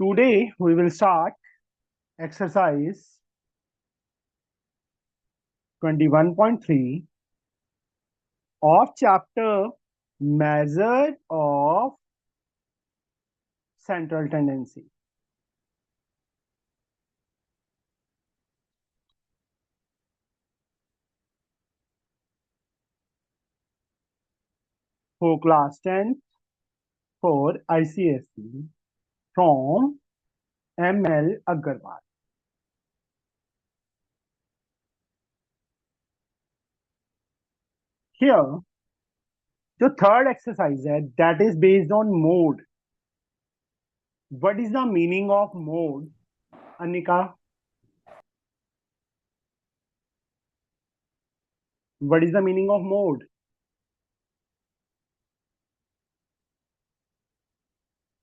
Today we will start exercise 21.3 of chapter Measure of Central Tendency. For class 10th for ICSE from ML Agarwal. Here, the third exercise that is based on mode. What is the meaning of mode, Anika? What is the meaning of mode?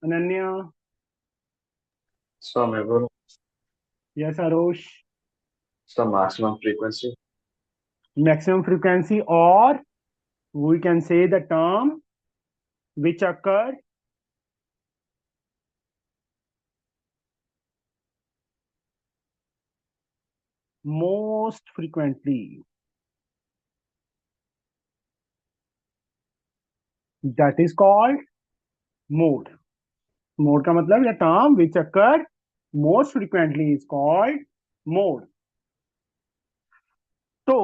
Ananya? Some ever Yes, Arosh? some maximum frequency. Maximum frequency, or we can say the term which occur most frequently. That is called mode. Mode का मतलब the term which occur most frequently is called mode. तो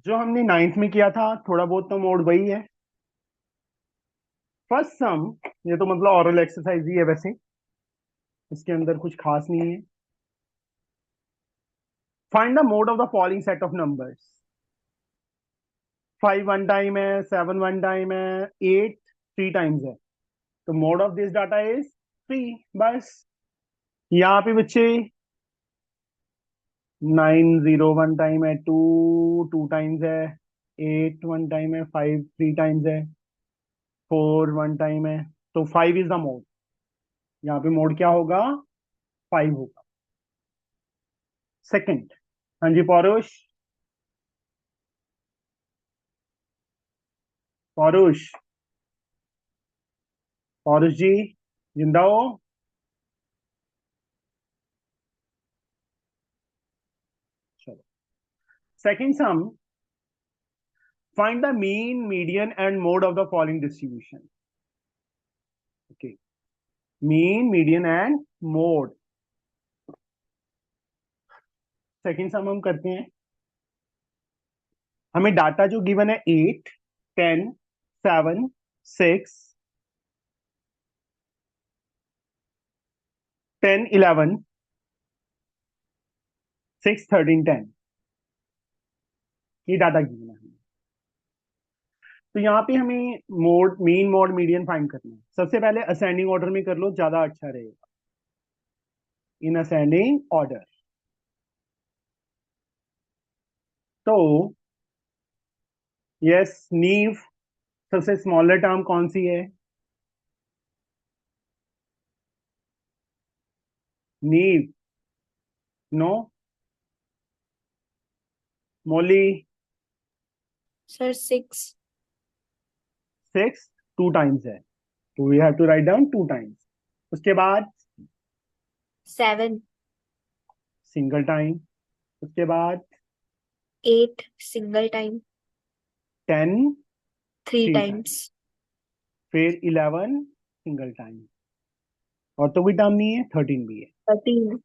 जो हमने 9th में किया था थोड़ा बहुत तो मोड वही है. फर्स्ट सम, ये तो मतलब ऑरल एक्सरसाइज ही है, वैसे इसके अंदर कुछ खास नहीं है. Find the mode of the following set of numbers. 5 one time है, 7 वन टाइम है, 8 3 टाइम्स है. तो mode of this data is 3. बस यहाँ पे बच्चे 9 0 वन टाइम है, 2 2 टाइम्स है, 8 वन टाइम है, 5 3 टाइम्स है, 4 वन टाइम है. तो 5 इज द मोड. यहाँ पे मोड क्या होगा? 5 होगा. सेकंड. हाँ जी पौरुष. पौरुष. पौरुष जी जिंदा हो? चलो. Second some. Find the mean median and mode of the following distribution. Okay. Mean median and mode. Second सम हम करते हैं. हमें डाटा जो गिवन है 8 10 7 6 10 11 6 13 10 ये डाटा गिवन है हमें. तो यहाँ पे हमें mode mean mode median find करना है. सबसे पहले असेंडिंग ऑर्डर में कर लो, ज्यादा अच्छा रहेगा. In ascending order. तो यस नीव, सबसे स्मॉलर टर्म कौन सी है? नीव. नो. मोली. Sir, 6. 6 2 टाइम्स है, तो we have to write down 2 times. उसके बाद 7. Single time. उसके बाद 8. Single time. 10 3 3 टाइम. times. फिर 11 सिंगल टाइम. और तो कोई टर्म नहीं है. 13 भी है. 13.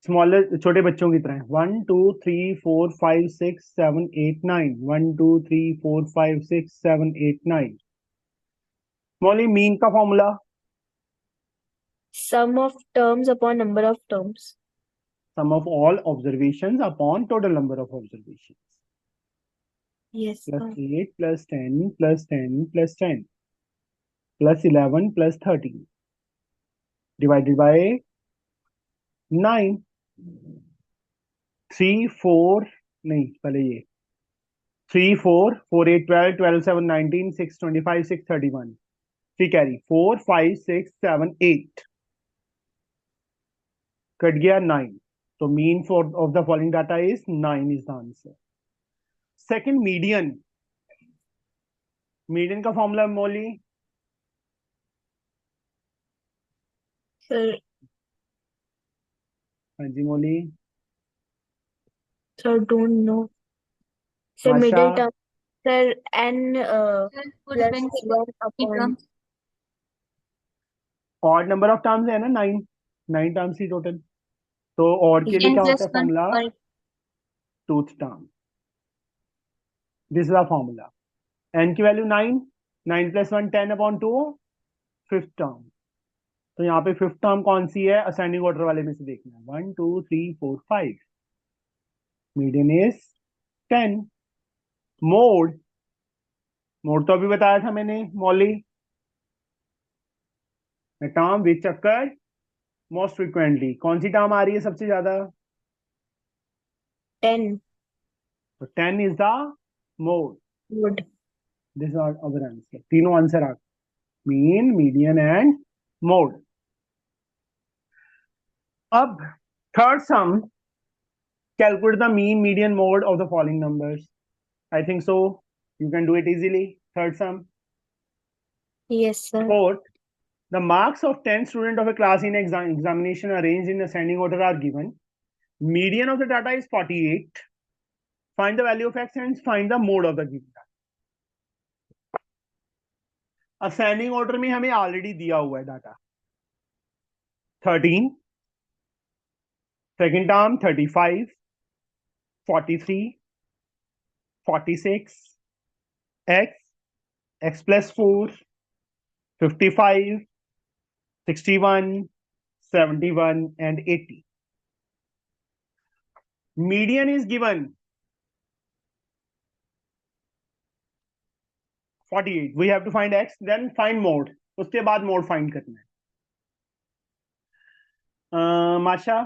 स्मॉलर छोटे बच्चों की तरह 1 2 3 4 5 6 7 8 9. 1 2 3 4 5 6 7 8 9. स्मॉली मीन का formula. Sum of terms upon number of terms. Sum of all observations upon total number of observations. Yes, plus sir. 8 plus 10 plus 10 plus 10 plus 11 plus 13 divided by 9. 3 4 नहीं, पहले ये 3 4 4 8 12 12 7 19 6 25 6 31. 3 कैरी 4 5 6 7 8 कट गया 9. तो mean for of the following data is 9 is the answer. Second median. Median का formula मोली. Sir, हाँ जी मोली। sir, don't know. Sir, माशा, middle term. Sir, n Sir, would plus depend 1 upon terms. Odd number of terms है ना, 9, 9 terms ही total. तो odd के लिए n क्या होता plus है 1 फॉर्मूला? पर टूथ term. This is the formula. N की value 9, 9 plus 1 10 upon 2, fifth term. तो यहाँ पे फिफ्थ टर्म कौन सी है असेंडिंग ऑर्डर वाले में से देखना है। 1 2 3 4 5, मीडियन इज 10। मोड, मोड तो अभी बताया था मैंने Mauli. Term which occur most frequently, कौन सी टर्म आ रही है सबसे ज्यादा? 10 तो 10 is the mode. would. This are our answer, तीनों आंसर आ गए, मीन मीडियन एंड मोड। अब third sum, calculate the mean median mode of the following numbers. I think so you can do it easily. Third sum. Yes, sir. Fourth, the marks of 10 students of a class in examination arranged in ascending order are given. Median of the data is 48. Find the value of x and find the mode of the given data. Ascending order में हमें already दिया हुआ है data 13, second term 35, 43, 46, x, x plus 4, 55, 61, 71 and 80. Median is given 48. We have to find x, then find mode. उसके बाद mode find करना है। माशा,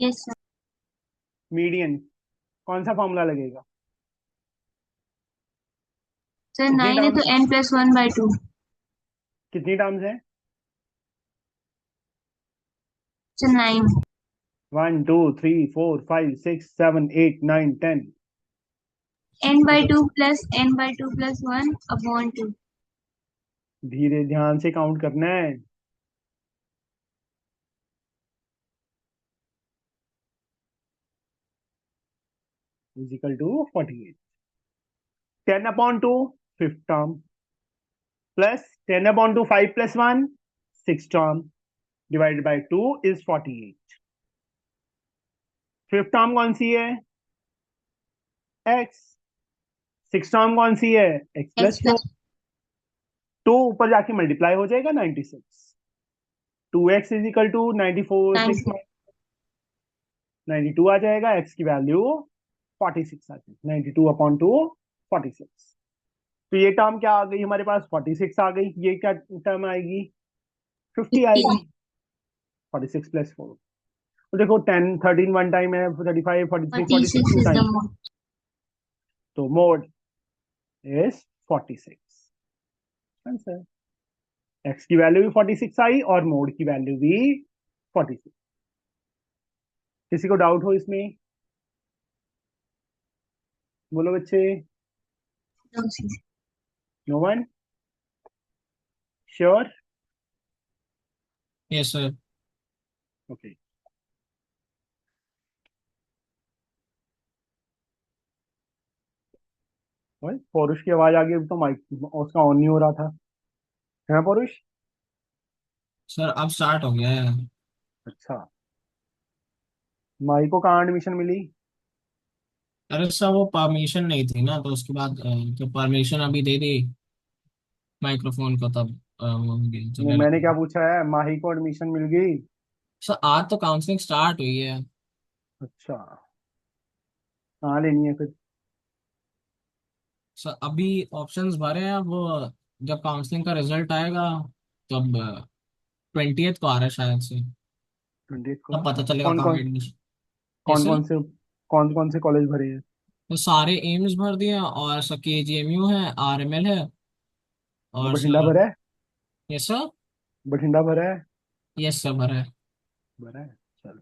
yes sir. मीडियन कौन सा फॉर्मूला लगेगा? Sir, कितनी 9 है तो टर्म्स, n plus 1 by 2. कितनी टर्म्स है? Sir, 9. 1 2 3 4 5 6 7 8 9 10। n by 2 plus n by 2 plus 1 upon 2. धीरे ध्यान से काउंट करना है। Is equal to 48। 10 upon 2 fifth term, plus 10 upon 2 5 plus 1 six term, divided by 2 is 48। Fifth term कौन सी है? x। सिक्स टर्म कौन सी है? x x plus 4। plus 2 ऊपर जाके मल्टीप्लाई हो जाएगा 96। 2x is equal to 94, 6 9. 92 आ जाएगा। x की वैल्यू 46 आ जाएगी। 92 अपॉन 2 46। तो ये टर्म क्या आ गई हमारे पास? 46 आ गई। ये क्या टर्म आएगी? 50 आएगी। 46 प्लस 4। तो देखो 10 13 वन टाइम है, 35 43 46 46 two is the time. mode. तो मोड इज 46 आंसर। x की वैल्यू भी 46 आई और मोड की वैल्यू भी 46। किसी को डाउट हो इसमें? बोलो बच्चे। No, sir. No one sure? Yes, sir. Okay. Paurush की आवाज आ गई तो माइक उसका ऑन नहीं हो रहा था, है ना पौरुष? सर अब स्टार्ट हो गया है। अच्छा, माइक को कहाँ एडमिशन मिली? अरे सर वो परमिशन नहीं थी ना, तो उसके बाद तो परमिशन अभी दे दी माइक्रोफोन को, तब वो गई चलने मैंने लगा। क्या पूछा है, माही को एडमिशन मिल गई? सर आज तो काउंसलिंग स्टार्ट हुई है। अच्छा, कहाँ लेनी है फिर? सर अभी ऑप्शंस भरे हैं, वो जब काउंसलिंग का रिजल्ट आएगा तब 20th को आ रहा है शायद से, 20 को? तब पता चलेगा कौन कहाँ कौन एडमिशन। कौन यस सर। कौन से कौन से कॉलेज भरे हैं? तो सारे एम्स भर दिए हैं, और सर KGMU है, RML है, और और बठिंडा सर भरा है? Yes sir. बठिंडा भरा है? यस सर भरा है। भरा है, चलो।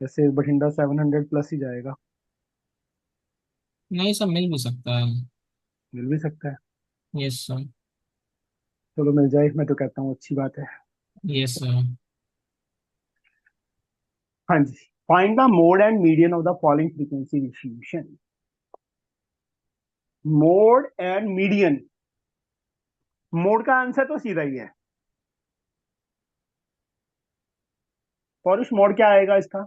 जैसे बठिंडा 700 प्लस ही जाएगा। नहीं सर, मिल भी सकता है। मिल भी सकता है। Yes sir. चलो मिल जाए, मैं तो कहता हूँ अच्छी बात है। Yes sir. हाँ जी, find the mode and median of the following frequency distribution. Mode and median, mode का आंसर तो सीधा ही है। और उस मोड क्या आएगा इसका?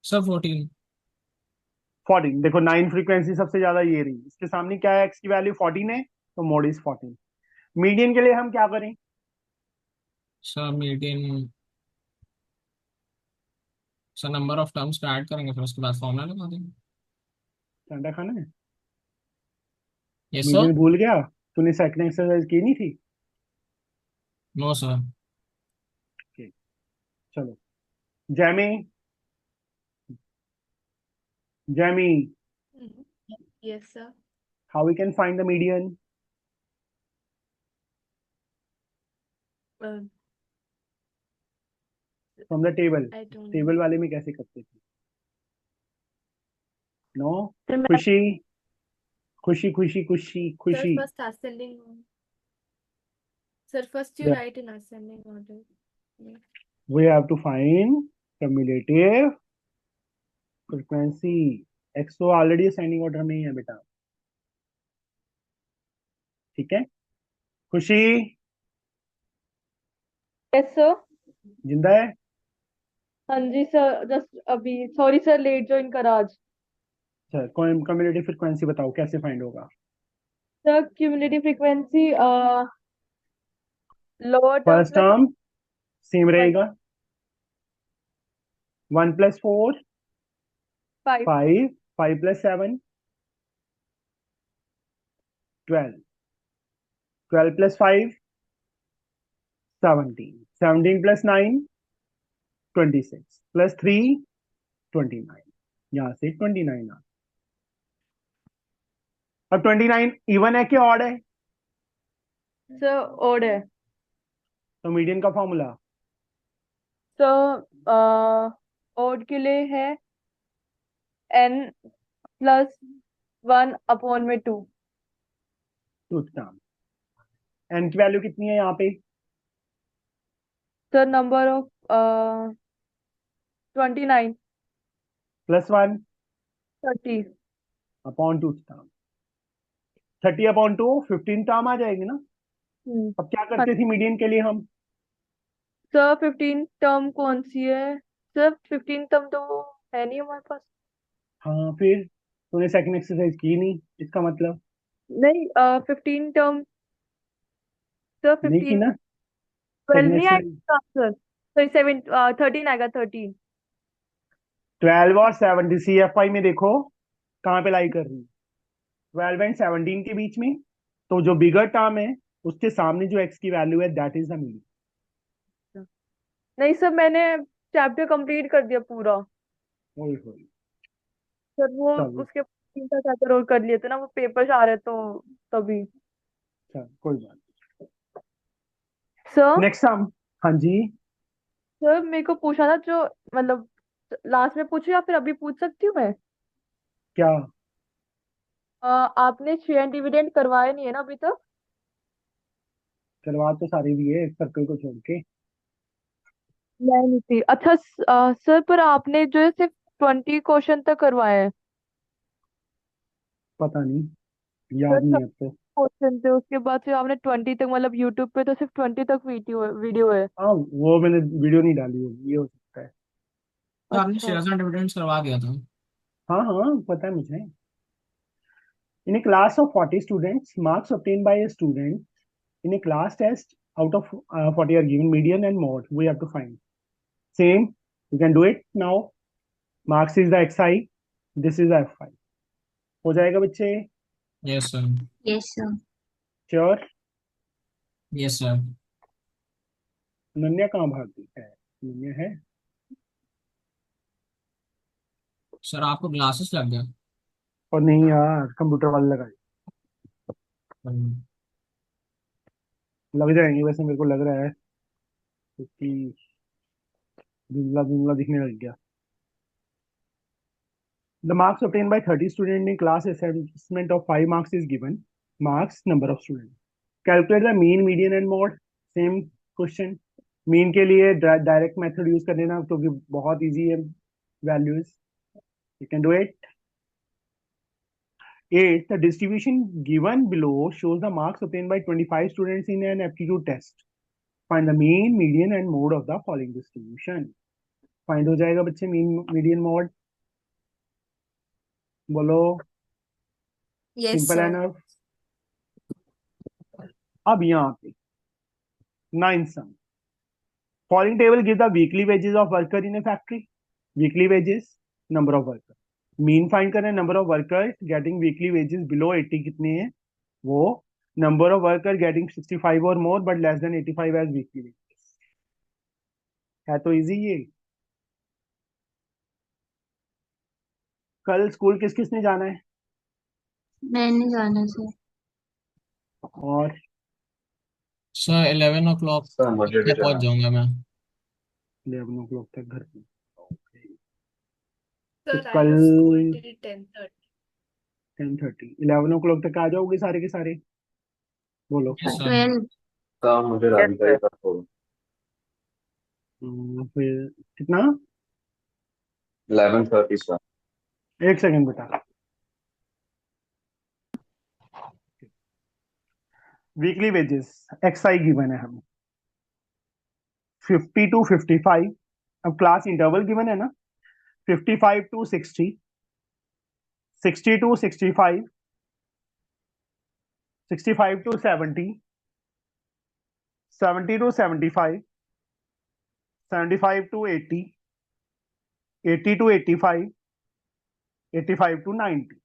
सर 14। 14। देखो 9 फ्रीक्वेंसी सबसे ज्यादा ये रही, इसके सामने क्या है, एक्स की वैल्यू 14 है, तो मोड इज 14। मीडियन के लिए हम क्या करें? Sir median, sir number of terms का ऐड करेंगे, फिर उसके बाद फॉर्मूला लगा देंगे। ठंडा खाना है? Yes sir. मीडियन भूल गया? तूने सेकंड एक्सरसाइज की नहीं थी? No sir. Okay, चलो। Jamie, Jamie, Yes, sir. How we can find the median Uh, from the table? I don't table know. वाले में कैसे करते थे? नो? सर मैं खुशी, खुशी खुशी खुशी Sir, खुशी। first ascending order. Sir, first you Yeah, write in ascending order. Yeah. we have to find cumulative frequency। X तो ऑलरेडी असेंडिंग ऑर्डर में ही है बेटा, ठीक है। खुशी यस सर। जिंदा है? हाँ जी सर, जस्ट अभी सॉरी सर, लेट ज्वाइन करा आज। सर कम्युलेटिव फ्रीक्वेंसी बताओ कैसे फाइंड होगा? Sir cumulative frequency lower term first plus term same one रहेगा, 1 + 4 फाइव 5, 5 + 7 12, 12 + 5 17, 17 + 9 26 + 3 29। यहाँ से 29 आ। अब 29 इवन है कि ऑड है? सर ओड है। तो मीडियन का फॉर्मूला? सर ओड के लिए है n+1/2। ट्रूथ टर्म। एन की वैल्यू कितनी है यहाँ पे? Sir number of 29 +1 30। अपॉन ट्रूथ टर्म। 30/2 15 टर्म आ जाएगी ना? अब क्या हाँ करते थे मीडियन के लिए हम? सर 15 टर्म कौन सी है? सर 15 टर्म तो है नहीं हमारे पास। हाँ फिर तूने सेकंड एक्सरसाइज की नहीं, इसका मतलब नहीं 15 टर्म। सर नहीं की 15 ना 12 सेकंड नहीं एक्सरसाइज। आएगा सर। सॉरी 7 13 आएगा 13। 12 और 70 CFI में देखो कहाँ पे लाई कर रही है, 12 एंड 17 के बीच में। तो जो बिगर टर्म है उसके सामने जो एक्स की वैल्यू है दैट इज द मीडियन। नहीं सर, मैंने चैप्टर कंप्लीट कर दिया पूरा। ओए होए, सर वो चलो उसके 3 चैप्टर और कर लिए थे ना, वो पेपर्स आ रहे तो तभी। चल कोई बात। Sir next sum. हाँ जी। सर मेरे को पूछा था जो, मतलब लास्ट में पूछू या फिर अभी पूछ सकती हूँ मैं? क्या? आपने शेयर डिविडेंड करवाया नहीं है ना अभी तक? करवा तो सारी भी है, एक सर्कल को छोड़ के। नहीं थी। अच्छा सर पर आपने जो है सिर्फ 20 क्वेश्चन तक करवाए हैं। पता नहीं, सर याद नहीं अब तो। क्वेश्चन थे, उसके बाद फिर आपने 20 तक, मतलब यूट्यूब पे तो सिर्फ 20 तक वीडियो वीडियो है। हाँ वो मैंने वीडियो नहीं डाली होगी, ये हो सकता है। तो आपने अच्छा शेयर्स एंड डिविडेंड्स करवा दिया था। हाँ हाँ पता है मुझे। In a class of 40 students, marks obtained by a student in a class test out of 40 are given, median and mode. We have to find. Same, you can do it now. Marks is the xi, this is the fi. हो जाएगा बच्चे? Yes sir. Yes, sir. Sure? Yes sir. Ananya कहाँ भाग गई है? अनन्या है? Sir आपको glasses लग गया। और नहीं यार, कंप्यूटर वाले लगाए। लग जाएंगे वैसे, मेरे को लग रहा है क्योंकि धुंधला धुंधला दिखने लग गया। The marks obtained by 30 students in class assessment of 5 marks is given. Marks, number of students. Calculate the mean median and mode, same question. Mean के लिए डायरेक्ट मेथड यूज कर लेना क्योंकि बहुत इजी है values, you can do it. 8. The distribution given below shows the marks obtained by 25 students in an aptitude test. Find the mean, median and mode of the following distribution. Find हो जाएगा बच्चे mean, median, mode? बोलो। Yes, Simple sir. enough. अब यहाँ पे 9th sum. Following table gives the weekly wages of worker in a factory. Weekly wages, number of worker. Mean find करना है, number of workers getting weekly wages below 80 कितने हैं वो, number of worker getting 65 or more but less than 85 as weekly wages। है तो easy ये। कल school किस किस ने जाना है? मैंने जाना सर। और सर 11 o'clock सर मुझे भी तक पहुंच जाना। जाऊंगा मैं। 11 o'clock तक घर पे। Sir, तो I कल have school till 10:30. 10:30 11 o'clock तक आ जाओगे सारे के सारे? बोलो। Yes, sir. 12। सर मुझे राधिका तक होगा। फिर कितना? 11:30 सर। एक सेकंड बेटा। वीकली वेजेस एक्सआई गिवन है हमें 50 to 55। अब क्लास इंटरवल गिवन है ना, 55 to 60, 60 to 65, 65 to 70, 70 to 75, 75 to 80, 80 to 85, 85 to 90.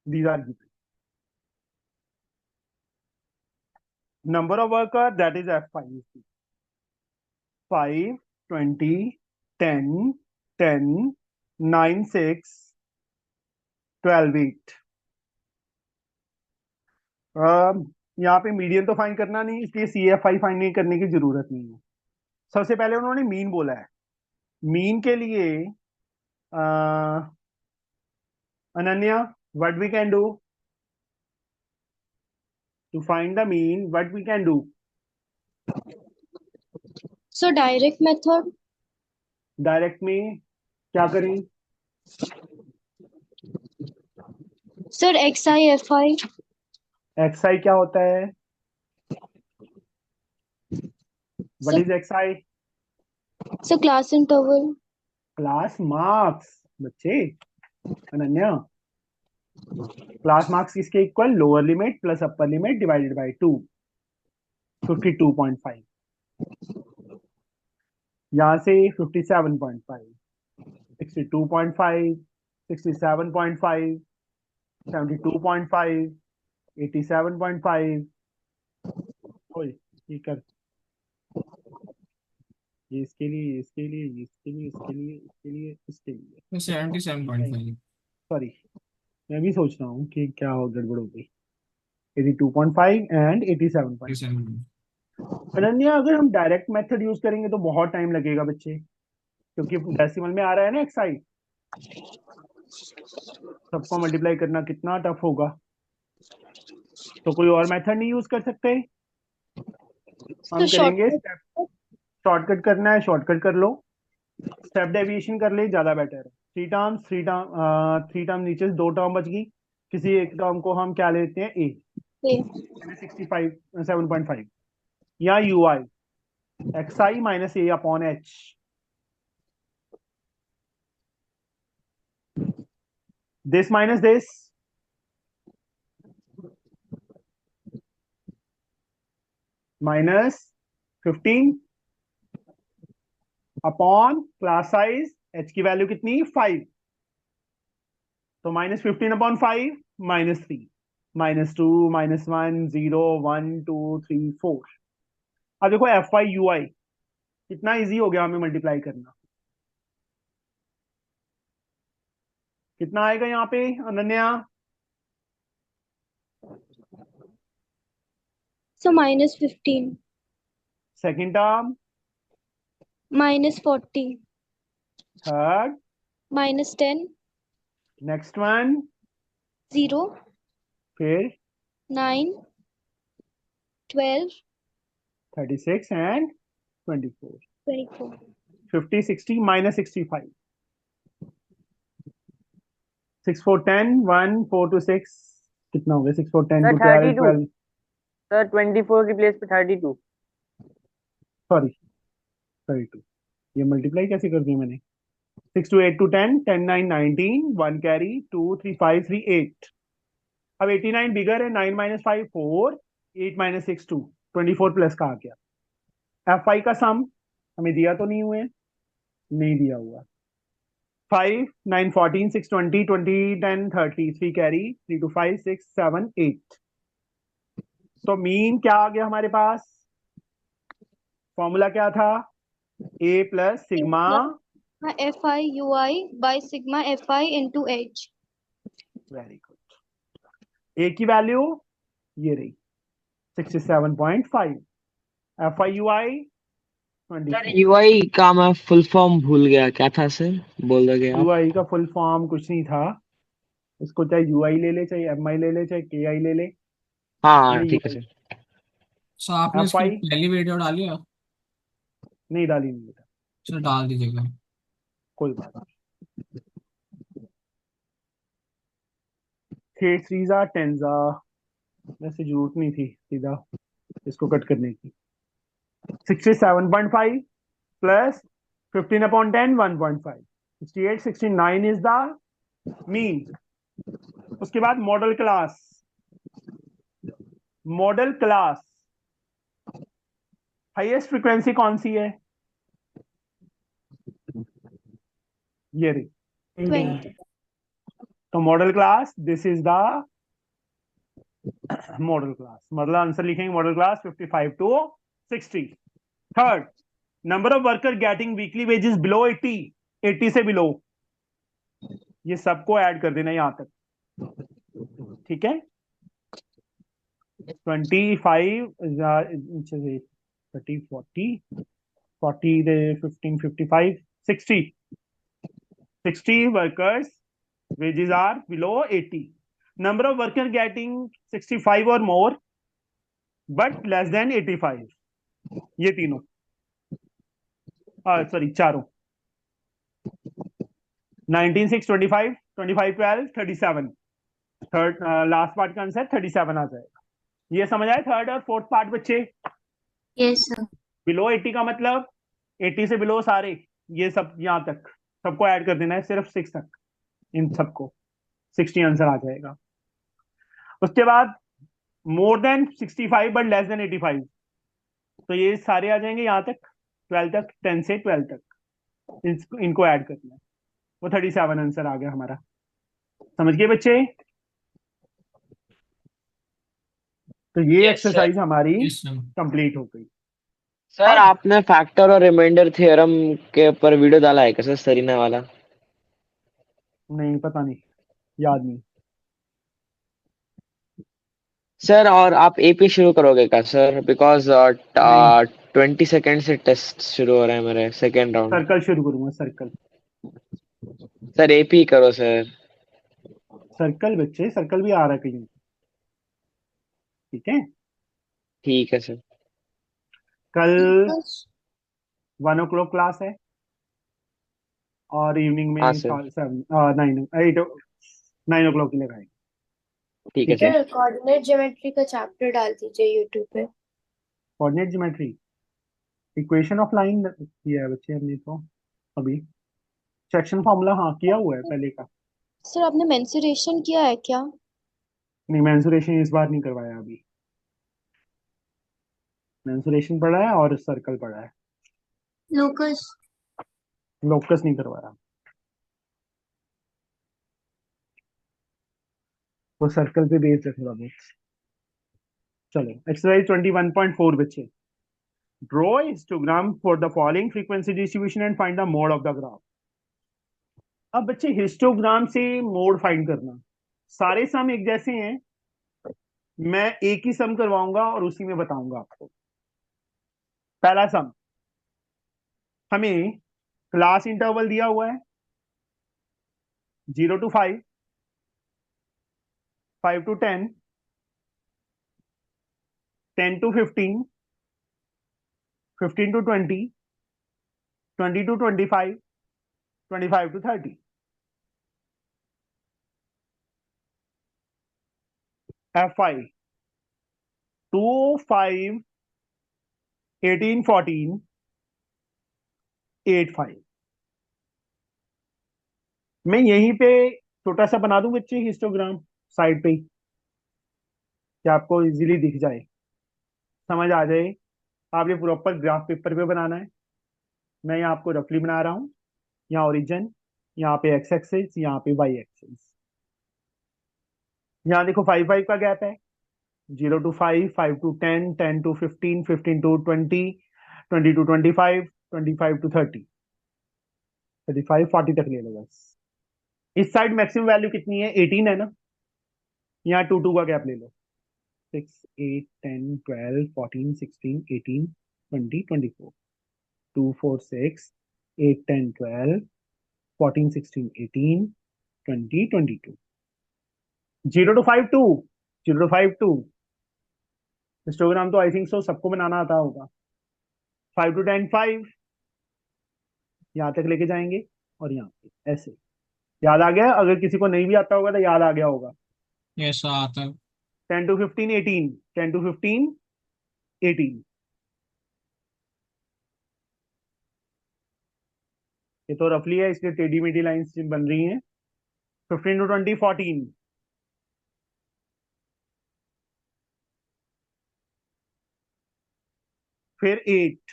These are given. Number of worker, that is F5. 5, 20, 10, 10, 9, 6, 12, 8. यहाँ पे मीडियन तो फाइंड करना नहीं, इसलिए CFI फाइंड नहीं करने की जरूरत नहीं है। सबसे पहले उन्होंने मीन बोला है। मीन के लिए Ananya, what we can do to find the mean, what we can do? So direct method, direct में क्या करें? sir, XI, FI, XI क्या होता है? What is XI? so class interval, class marks. बच्चे, अनन्या, क्लास मार्क्स किसके equal? Lower limit plus upper limit divided by 2, 52.5। यहाँ से 57.5, 62.5, 67.5, 72.5, 87.5। ओए ये कर, ये इसके लिए, इसके लिए, इसके लिए, इसके लिए, इसके लिए, इसके लिए। 77.5। सॉरी, मैं भी सोच रहा हूँ कि क्या हो, गड़बड़ हो गई। 82.5 एंड 87.5। 87। अनन्या, अगर हम डायरेक्ट मेथड यूज करेंगे तो बहुत टाइम लगेगा बच्चे, क्योंकि डेसिमल में आ रहा है ना XI। सबको मल्टीप्लाई करना कितना टफ होगा। तो कोई और मेथड नहीं यूज कर सकते? हम so करेंगे shortcut, स्टेप, शॉर्टकट करना है शॉर्टकट कर लो, स्टेप डेविएशन कर ले, ज्यादा बेटर है। 3 टर्म्स, 3 टर्म नीचे से 2 टर्म बच गई, किसी एक टर्म को हम क्या लेते हैं? A, A, 65, 7.5 या UI XI minus A upon H। this minus this, minus 15 upon class size H की वैल्यू कितनी? 5। तो -15 अपॉन 5, -3, -2, -1, 0, 1, 2, 3, 4। अब देखो FI UI कितना इजी हो गया हमें मल्टीप्लाई करना। कितना आएगा यहाँ पे Ananya? so -15, second term, -40, third, -10, next one, 0, फिर 9, 12, 36 and 24. 24. 50, 60 minus 65. 6, 4, 10, 1, 4 to 6. कितना हो गया? 6, 4, 10 सर to 12, 32 12. सर 24 की प्लेस पे 32। सॉरी 32. ये मल्टीप्लाई कैसे कर दिया मैंने? 6 to 8 to 10, 10, 9, 19, 1 carry, 2, 3, 5, 3, 8. अब 89 बिगर है, 9 minus 5, 4, 8 minus 6, 2. 24 प्लस का आ गया। F5 का सम हमें दिया तो नहीं हुए, नहीं दिया हुआ। 5, 9, 14, 6, 20, 20, 10, 30, 3 कैरी, 3 to 5, 6, 7, 8. तो मीन क्या आ गया हमारे पास? फॉर्मूला क्या था? A plus sigma FI UI by sigma FI into H. Very good. A की वैल्यू ये रही 67.5। FIUI sir 24। यूआई का मैं फुल फॉर्म भूल गया, क्या था सर, बोल दोगे आप? UI का फुल फॉर्म कुछ नहीं था, इसको चाहे UI ले ले, चाहे MI ले ले, चाहे KI ले ले। हाँ हमने ठीक है UI सर। सो आपने इसकी FI पहली वीडियो डाली है? नहीं डाली, नहीं बेटा, सर डाल दीजिएगा। कोई बात नहीं। 8 3 10 वैसे जरूरत नहीं थी सीधा इसको कट करने की। 67.5 प्लस 15/10 1.5, 68 69 इज द मीन। उसके बाद model class, model class highest frequency कौन सी है? ये रही। 20. तो model class, this is the model class, मतलब आंसर लिखेंगे model class 55 to 60। Third, number of worker getting weekly wages below 80, 80 से बिलो, ये सबको ऐड कर देना यहां तक, ठीक है? 25 30 40 40 15 55 60, 60 workers wages are below 80. Number of workers getting 65 or more but less than 85, ये तीनों, सॉरी चारों। 19 6 25 25 12 37, थर्ड लास्ट पार्ट का आंसर 37 आ जाएगा। ये समझ आए थर्ड और फोर्थ पार्ट बच्चे? Yes, sir. बिलो 80 का मतलब 80 से बिलो सारे, ये सब यहां तक सबको ऐड कर देना है, सिर्फ 6 तक, इन सबको 60 आंसर आ जाएगा। उसके बाद more than 65 but less than 85, तो ये सारे आ जाएंगे यहां तक, 12 तक, 10 से 12 तक, इनको ऐड करना है, वो 37 आंसर आ गया हमारा। समझ गए बच्चे? तो ये एक्सरसाइज हमारी यस सर। कंप्लीट हो गई। सर आपने फैक्टर और रिमाइंडर थ्योरम के ऊपर वीडियो डाला है क्या सर, सरीना वाला? नहीं पता नहीं, याद नहीं। सर और आप एपी शुरू करोगे क्या सर, बिकॉज नहीं, 20 सेकेंड से टेस्ट शुरू हो रहा है मेरे सेकेंड राउंड। सर्कल शुरू करूंगा, सर्कल। सर एपी करो सर। सर्कल बच्चे, सर्कल भी आ रहा है कहीं, ठीक है? ठीक है सर। कल Lucas. 1 o'clock क्लास है और इवनिंग हाँ में सर 9 o'clock की लगाएंगे, ठीक है ठीक है? सर। सर कोऑर्डिनेट ज्योमेट्री का चैप्टर डाल दीजिए यूट्यूब पे। Coordinate geometry, equation of line किया है बच्चे हमने तो अभी। सेक्शन फॉर्मूला हाँ किया हुआ है पहले का। सर आपने मेंसुरेशन किया है क्या? नहीं, मेंसुरेशन इस बार नहीं करवाया अभी, मेंसुरेशन पढ़ा है और सर्कल पढ़ा है, Lucas. लोकस नहीं करवाया, वो सर्कल पे बेस्ड है थोड़ा बहुत। चलो एक्सरसाइज 21.4 बच्चे, draw histogram for the following frequency distribution and find the mode of the graph. अब बच्चे हिस्टोग्राम से मोड फाइंड करना, सारे सम एक जैसे हैं, मैं एक ही सम करवाऊंगा और उसी में बताऊंगा आपको। पहला सम, हमें क्लास इंटरवल दिया हुआ है 0 to 5, 5 to 10, 10 to 15, 15 to 20, 20 to 25, 25 to 30. F5 2, 5, 18, 14, 8, 5. मैं यहीं पे छोटा सा बना दूं बच्चे हिस्टोग्राम साइड पे, कि आपको इजीली दिख जाए, समझ आ जाए। आप ये प्रॉपर ग्राफ पेपर पे बनाना है। मैं यहाँ आपको रफली बना रहा हूँ। यहाँ ओरिजिन, यहाँ पे एक्स एक्सिस, यहाँ पे वाई एक्सिस। यहाँ देखो 5, 5 का गैप है। 0 to 5, 5 to 10, 10 to 15, 15 to 20, 20 to 25, 25 to 30, 35, 40 तक ले लो बस। इस साइड मैक्सिमम वैल्यू कितनी है? 18 है ना। यहाँ 2, 2 का गैप ले लो। 6, 8, 10, 12, 14, 16, 18, 20, 24, 2, 4, 6, 8, 10, 12, 14, 16, 18, 20, 22. 0 to 5, 2, 0 to 5, 2। हिस्टोग्राम तो आई थिंक सो सबको बनाना आता होगा। 5 to 10, 5, यहाँ तक लेके जाएंगे और यहाँ पे ऐसे। याद आ गया? अगर किसी को नहीं भी आता होगा तो याद आ गया होगा। यस सर आता है। 10 to 15, 18, 10 to 15, 18। ये तो रफली है, इसलिए टेढ़ी मेढ़ी लाइंस बन रही हैं। 15 to 20, 14, फिर 8,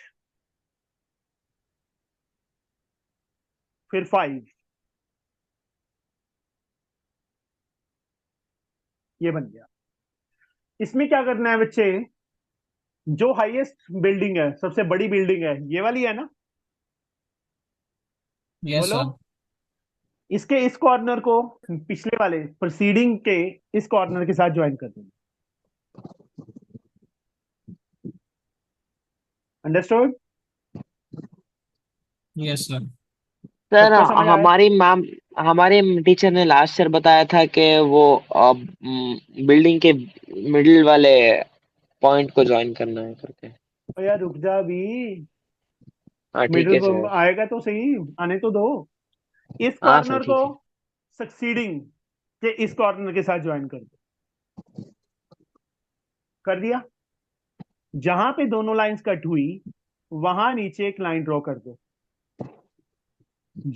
फिर 5। ये बन गया। इसमें क्या करना है बच्चे? जो हाईएस्ट बिल्डिंग है, सबसे बड़ी बिल्डिंग है, ये वाली है ना। यस बोलो। सर। इसके इस कॉर्नर को पिछले वाले प्रीसीडिंग के इस कॉर्नर के साथ ज्वाइन कर देंगे। अंडरस्टूड? Yes sir. सर सबको समझ आया? हमारे टीचर ने लास्ट ईयर बताया था कि वो बिल्डिंग के मिडिल वाले पॉइंट को ज्वाइन करना है करके। तो यार रुक जा अभी, हाँ ठीक है मिडिल सर। आएगा तो सही, आने तो दो। इस हाँ सर कॉर्नर को ठीक है। सक्सीडिंग के इस कॉर्नर के साथ ज्वाइन कर दो। कर दिया? जहां पे दोनों लाइंस कट हुई वहां नीचे एक लाइन ड्रॉ कर दो।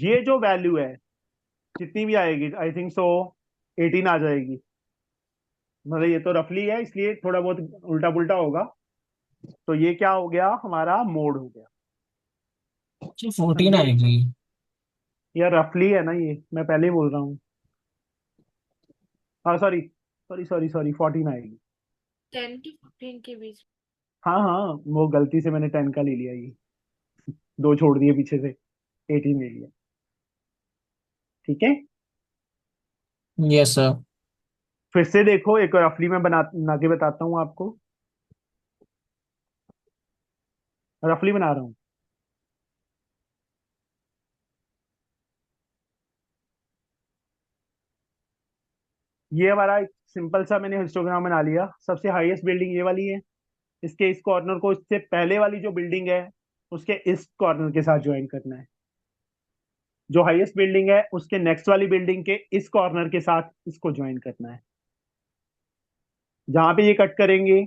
ये जो वैल्यू है जितनी भी आएगी, आई थिंक सो 18 आ जाएगी। मतलब ये तो रफली है, इसलिए थोड़ा बहुत उल्टा पुल्टा होगा। तो ये क्या हो गया? हमारा मोड हो गया। 14 समझे? आएगी। यार रफली है ना, ये मैं पहले ही बोल रहा हूँ। हाँ सॉरी सॉरी सॉरी सॉरी, 14 आएगी। 10 to 15 के बीच। हाँ हाँ, वो गलती से मैंने 10 का ले लिया, ये 2 छोड़ दिए पीछे से, 18 ले लिया। ठीक है। Yes sir. फिर से देखो, एक रफली मैं बना के बताता हूँ आपको। रफली बना रहा हूँ। ये हमारा एक सिंपल सा मैंने हिस्टोग्राम बना लिया। सबसे हाईएस्ट बिल्डिंग ये वाली है। इसके इस कॉर्नर को इससे पहले वाली जो बिल्डिंग है उसके इस कॉर्नर के साथ ज्वाइन करना है। जो हाईएस्ट बिल्डिंग है उसके नेक्स्ट वाली बिल्डिंग के इस कॉर्नर के साथ इसको ज्वाइन करना है। जहां पे ये कट करेंगे,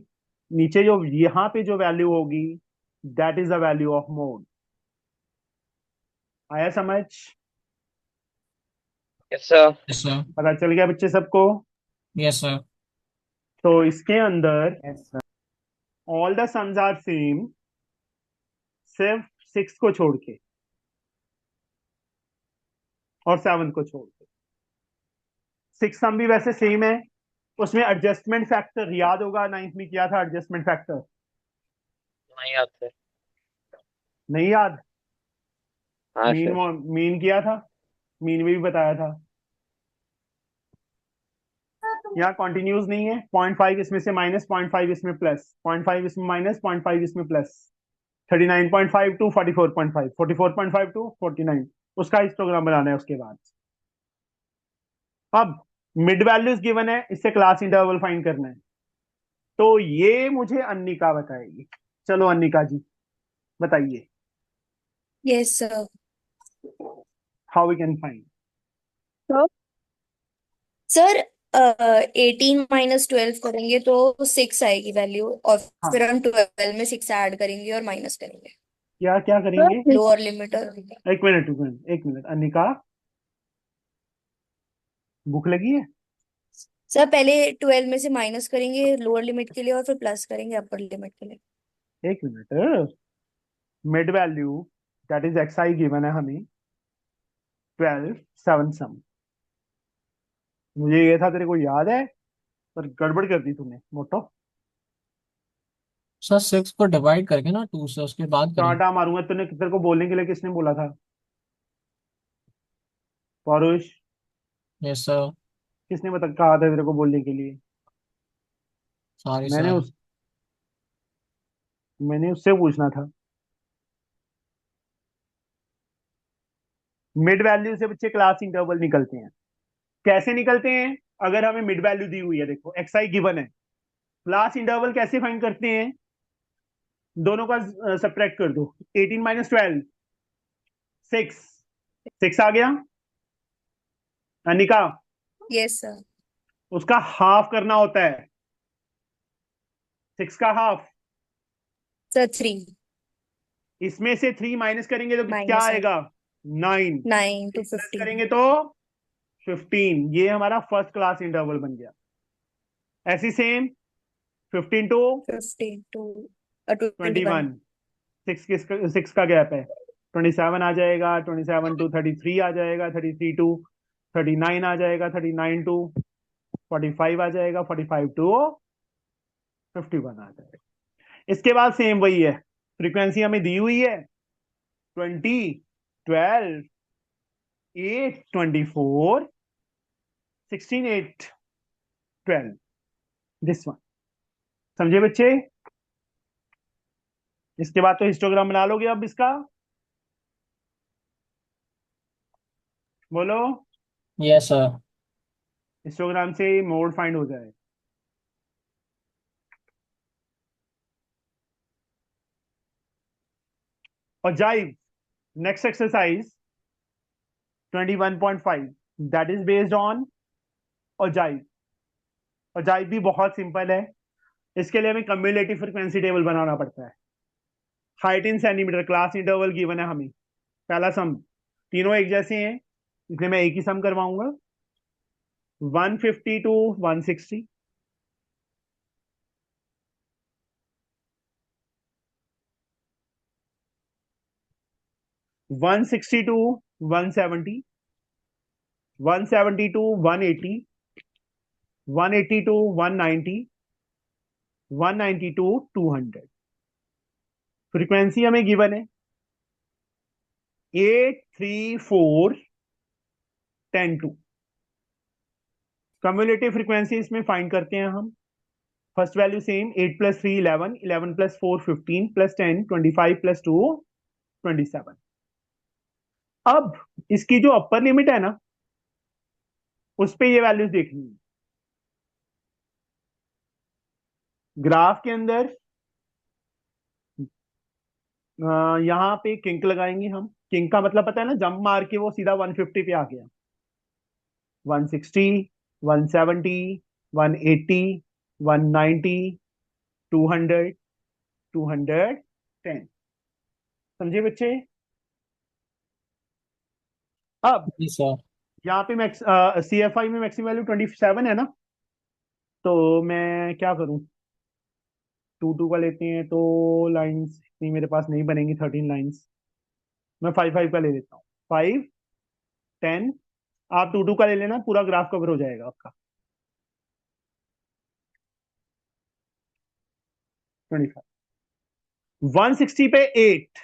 नीचे जो यहाँ पे जो वैल्यू होगी, that is the value of mode. आया समझ? Yes sir. Yes sir. पता चल गया बच्चे सबको? Yes sir. तो इसके अंदर all the sums are same, सिर्फ 6 को छोड़ के और 7 को छोड़ के। 6 सम भी वैसे सेम है। उसमें एडजस्टमेंट फैक्टर याद होगा, 9th में किया था एडजस्टमेंट फैक्टर। नहीं आते। नहीं याद? हाँ मीन सर। मीन किया था, मीन में भी बताया था। यहाँ कॉन्टिन्यूस नहीं है। 0.5 इसमें से माइनस, 0.5 इसमें प्लस, 0.5 इसमें माइनस, 0.5 इसमें प्लस। 39.5 टू 44.5, 44.5 टू 49, उसका हिस्टोग्राम बनाना है उसके बाद। अब मिड वैल्यूज गिवन है, इससे क्लास इंटरवल फाइंड करना है। तो ये मुझे अन्निका बताएगी। चलो अन्निका जी बताइए, Yes, sir. How we can find. Sir 18 minus 12 करेंगे तो 6 आएगी वैल्यू, और हाँ, फिर हम 12 में 6 ऐड करेंगे और माइनस करेंगे। क्या क्या करेंगे? लोअर लिमिट और एक मिनट, एक मिनट अन्निका, भूख लगी है? सर पहले 12 में से माइनस करेंगे लोअर लिमिट के लिए, और फिर प्लस करेंगे अपर लिमिट के लिए। एक minute, mid value that is x I given है हमें 12 7 सम। मुझे ये था तेरे को याद है, पर गड़बड़ कर दी तूने मोटो। सर 6 को डिवाइड करके ना 2 से, उसके बाद करें। कांटा मारूंगा। तूने तेरे को बोलने के लिए किसने बोला था? पौरुष, यस सर। किसने बता कहा था तेरे को बोलने के लिए? सॉरी मैंने सर। उस मैंने उससे पूछना था। मिड वैल्यू से बच्चे क्लास इंटरवल निकलते हैं। कैसे निकलते हैं? अगर हमें मिड वैल्यू दी हुई है, देखो एक्स आई गिवन है, क्लास इंटरवल कैसे फाइंड करते हैं? दोनों का सब्ट्रैक्ट कर दो। 18 माइनस 12 6, 6 आ गया अनिका। Yes sir. उसका हाफ करना होता है, 6 का हाफ। सर 3 इसमें से 3 माइनस करेंगे तो क्या माइनस आएगा? 9। 9 to प्लस 15। करेंगे तो 15। ये हमारा फर्स्ट क्लास इंटरवल बन गया। ऐसी सेम 15 टू 15 to 21। 21, 6 का गैप है। 27 आ जाएगा, 27 टू 33 आ जाएगा, 33 टू 39 आ जाएगा, 39 टू 45 आ जाएगा, 45 टू 51 आ जाएगा। इसके बाद सेम वही है, फ्रीक्वेंसी हमें दी हुई है 20 12 8 24 16 8 12, दिस वन। समझे बच्चे? इसके बाद तो हिस्टोग्राम बना लोगे अब इसका, बोलो। Yes sir. हिस्टोग्राम से मोड फाइंड हो जाए। और जाइव next exercise 21.5 that is based on ogive. Ogive भी बहुत सिंपल है। इसके लिए हमें कम्युलेटिव फ्रीक्वेंसी टेबल बनाना पड़ता है। Height in centimetre, class interval given है हमें। पहला सम, तीनों एक जैसे हैं इसलिए मैं एक ही सम करवाऊंगा। 150 to 160, 160 to 170, 170 to 180, 180 to 190, 190 to 200। Frequency हमें गिवन है 8 3 4 10 2। कम्युलेटिव फ्रीक्वेंसी इसमें फाइंड करते हैं हम। First value same, 8 plus 3 11, 11 plus 4 15, plus 10 25, plus 2 27। अब इसकी जो अपर लिमिट है ना, उस पे ये वैल्यूज देखनी है। ग्राफ के अंदर यहाँ पे किंक लगाएंगे हम। किंक का मतलब पता है ना, जंप मार के वो सीधा 150 पे आ गया। 160, 170, 180, 190, 200, 210। समझे बच्चे? अब जी सर। यहाँ पे मैक्स सी एफ आई में मैक्सिमम वैल्यू 27 है ना, तो मैं क्या करूं, 2 का लेते हैं तो लाइंस इतनी मेरे पास नहीं बनेंगी, 13 लाइंस। मैं 5 का ले लेता हूँ, 5 10। आप 2 का ले लेना, पूरा ग्राफ कवर हो जाएगा आपका। 25 160 पे 8,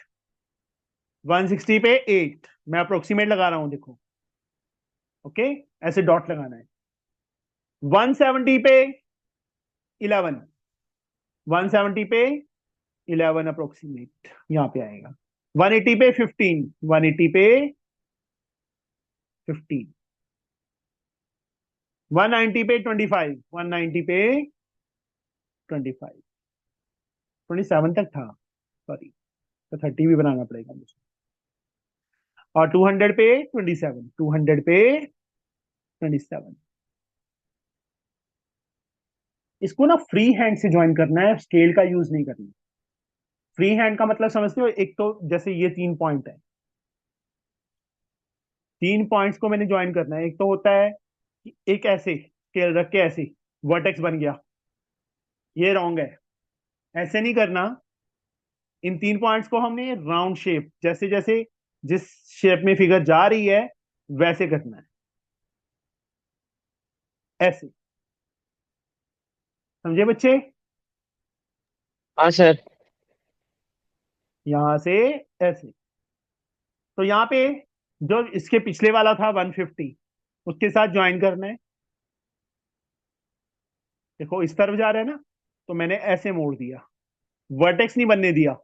160 पे 8 मैं अप्रोक्सीमेट लगा रहा हूं, देखो। ओके, ऐसे डॉट लगाना है। 170 पे 11, 170 पे 11 अप्रोक्सीमेट यहां पे आएगा। 180 पे 15, 180 पे 15, 190 पे 25, 190 पे 25, 27 तक था, सॉरी, तो 30 भी बनाना पड़ेगा मुझे। और 200 पे 27, 200 पे 27। इसको ना फ्री हैंड से ज्वाइन करना है, स्केल का यूज नहीं करना। फ्री हैंड का मतलब समझते हो, एक तो जैसे ये 3 पॉइंट है, 3 पॉइंट्स को मैंने ज्वाइन करना है। एक तो होता है कि एक ऐसे स्केल रख के ऐसे वर्टेक्स बन गया, ये रॉन्ग है, ऐसे नहीं करना। इन 3 पॉइंट्स को हमने राउंड शेप, जैसे जैसे जिस शेप में फिगर जा रही है वैसे करना है, ऐसे। समझे बच्चे? हाँ सर। यहां से ऐसे। तो यहाँ पे जो इसके पिछले वाला था 150, उसके साथ ज्वाइन करना है। देखो इस तरफ जा रहा है ना, तो मैंने ऐसे मोड़ दिया, वर्टेक्स नहीं बनने दिया,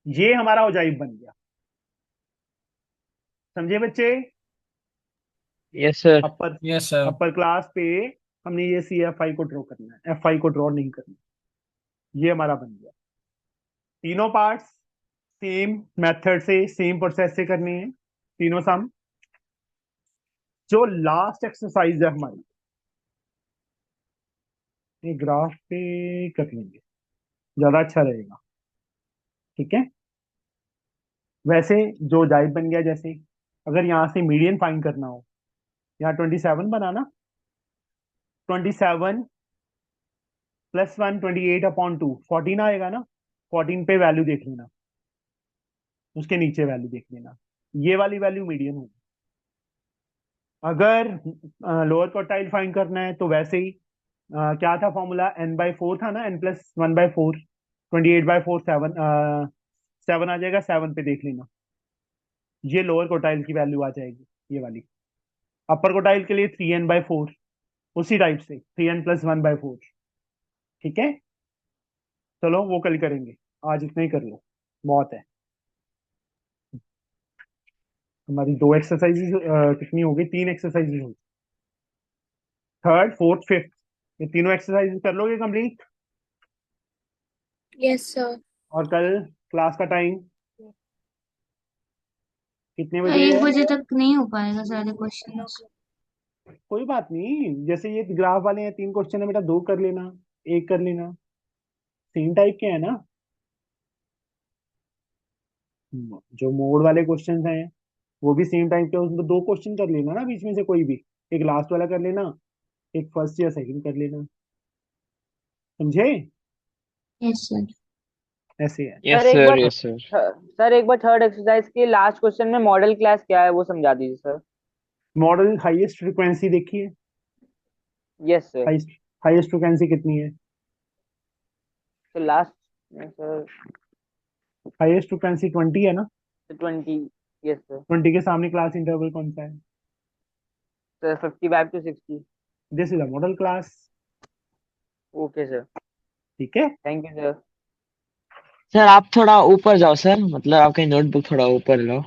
ये हमारा ओजाइव बन गया। समझे बच्चे? Yes sir. Upper yes sir. Upper class पे हमने ये CFI को ड्रॉ करना है, FI को ड्रॉ नहीं करना। ये हमारा बन गया। तीनों पार्ट्स सेम मेथड से, सेम प्रोसेस से करने हैं, तीनों सम। जो लास्ट एक्सरसाइज है हमारी, ये ग्राफ पे कर लेंगे, ज्यादा अच्छा रहेगा। ठीक है? वैसे जो जाइब बन गया, जैसे अगर यहाँ से मीडियन फाइंड करना हो, यहाँ 27 बनाना, 27 + 1 28/2, 14 आएगा ना। 14 पे वैल्यू देख लेना, उसके नीचे वैल्यू देख लेना, ये वाली वैल्यू मीडियन होगी। अगर लोअर क्वार्टाइल फाइंड करना है तो वैसे ही क्या था फॉर्मूला, n/4 था ना, n+1/4, 28/4, 7 आ जाएगा, 7 पे देख लेना, ये लोअर क्वार्टाइल की वैल्यू आ जाएगी, ये वाली। अपर क्वार्टाइल के लिए 3n/4, उसी टाइप से 3n+1/4। ठीक है? चलो वो कल करेंगे, आज इतना ही कर लो, बहुत है। हमारी 2 एक्सरसाइजेज कितनी हो गई? 3 एक्सरसाइजेज हो गई, 3rd 4th 5th, ये तीनों एक्सरसाइजेज कर लोगे कंप्लीट? Yes sir. और कल क्लास का टाइम कितने बजे 1 है? बजे तक नहीं हो पाएगा सारे क्वेश्चंस। कोई बात नहीं, जैसे ये ग्राफ वाले हैं, 3 क्वेश्चन है बेटा, 2 कर लेना, 1 कर लेना, सेम टाइप के है ना। जो मोड वाले क्वेश्चन हैं वो भी सेम टाइप के, उसमें 2 क्वेश्चन कर लेना ना बीच में से, कोई भी एक लास्ट वाला कर लेना, एक फर्स्ट या सेकंड कर लेना। समझे? Yes sir. ऐसे है। यस सर एक सर। बार यस सर। सर एक बार थर्ड एक्सरसाइज के लास्ट क्वेश्चन में मॉडल क्लास क्या है वो समझा दीजिए सर। मॉडल हाईएस्ट फ्रीक्वेंसी देखिए, यस सर। हाईएस्ट फ्रीक्वेंसी कितनी है? तो लास्ट में सर हाईएस्ट फ्रीक्वेंसी 20 है ना। 20। Yes sir. 20 के सामने क्लास इंटरवल कौन सा है? Sir 55 to 60। This is a model class. Okay sir. ठीक है? Thank you sir. सर आप थोड़ा ऊपर जाओ सर, मतलब आपका नोटबुक थोड़ा ऊपर लो।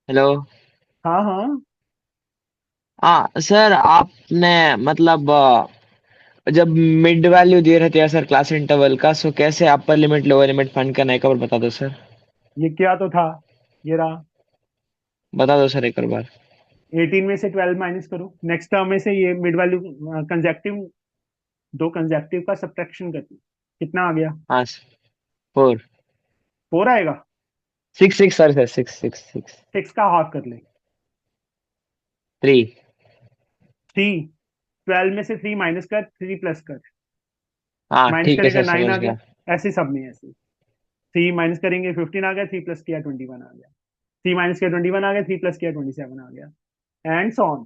हेलो। हाँ हाँ। हाँ सर, आपने मतलब जब मिड वैल्यू दे रहे थे सर क्लास इंटरवल का, सो कैसे upper limit lower limit find करना है, एक बार बता दो सर। ये क्या तो था, ये रहा। बता दो सर एक और बार। 18 में से 12 माइनस करो, नेक्स्ट टर्म में से ये मिड वैल्यू कंजेक्टिव, 2 कंजेक्टिव का सब्ट्रैक्शन करती, कितना आ गया? हाँ सर। 4 4 आएगा। 6 6 सर, सर 6 6 6 6 का हाफ कर ले, 3। 3। 12 में से 3 माइनस कर, 3 प्लस कर, हाँ माइनस ठीक है करेगा सर, 9 समझ आ गया। गया। ऐसे सब में ऐसे 3 माइनस करेंगे 15 आ गया, 3 प्लस किया 21 आ गया, 3 माइनस किया 21 आ गया, 3 प्लस किया 27 आ गया, एंड सो ऑन।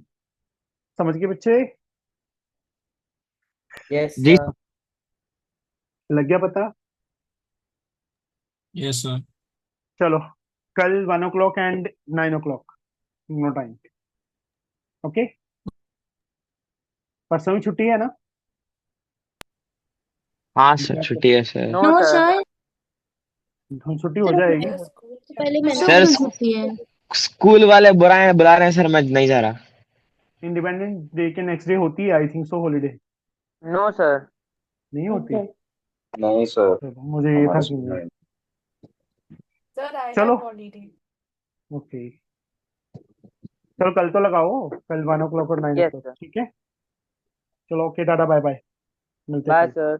समझ गए बच्चे? यस जी। सर। लग गया पता? Yes sir. चलो कल 1 o'clock and 9 o'clock, no time. Okay? परसों भी छुट्टी है ना? हाँ सर छुट्टी है sir. No no sir. Sir. छुट्टी हो जाएगी। स्कूल से पहले मैंने परसों सर क्यों छुट्टी है? स्कूल वाले बुला रहे हैं सर, मैं नहीं जा रहा। इंडिपेंडेंस डे के नेक्स्ट डे होती है I think so holiday. No sir. नहीं होती? नहीं सर, चलो, मुझे ये था हमारे कि स्कूल नहीं। में सर आई चलो हैव हॉलीडे। ओके, चलो कल तो लगाओ, कल 1 o'clock और 9 यस o'clock, सर। ठीक है। चलो ओके, टाटा बाय बाय, मिलते हैं बाय कल। सर।